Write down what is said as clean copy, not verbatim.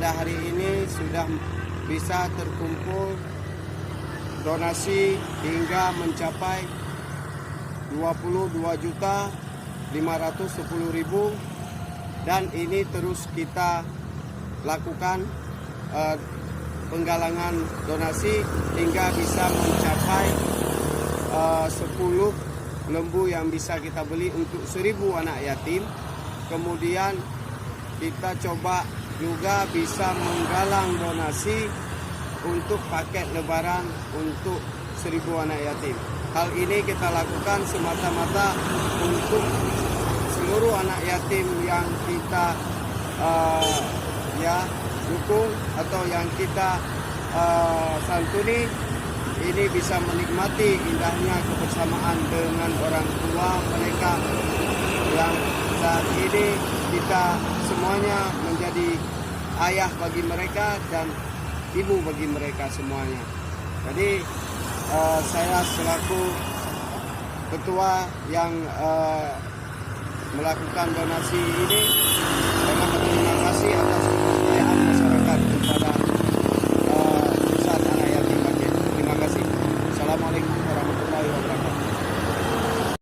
pada hari ini sudah bisa terkumpul donasi hingga mencapai 22.510.000, dan ini terus kita lakukan penggalangan donasi hingga bisa mencapai 10 lembu yang bisa kita beli untuk 1.000 anak yatim. Kemudian kita coba juga bisa menggalang donasi untuk paket lebaran untuk 1.000 anak yatim. Hal ini kita lakukan semata-mata untuk seluruh anak yatim yang kita dukung atau yang kita santuni, ini bisa menikmati indahnya kebersamaan dengan orang tua mereka yang saat ini kita semuanya menjadi ayah bagi mereka dan ibu bagi mereka semuanya. Jadi saya selaku ketua yang melakukan donasi ini, saya berterima kasih atas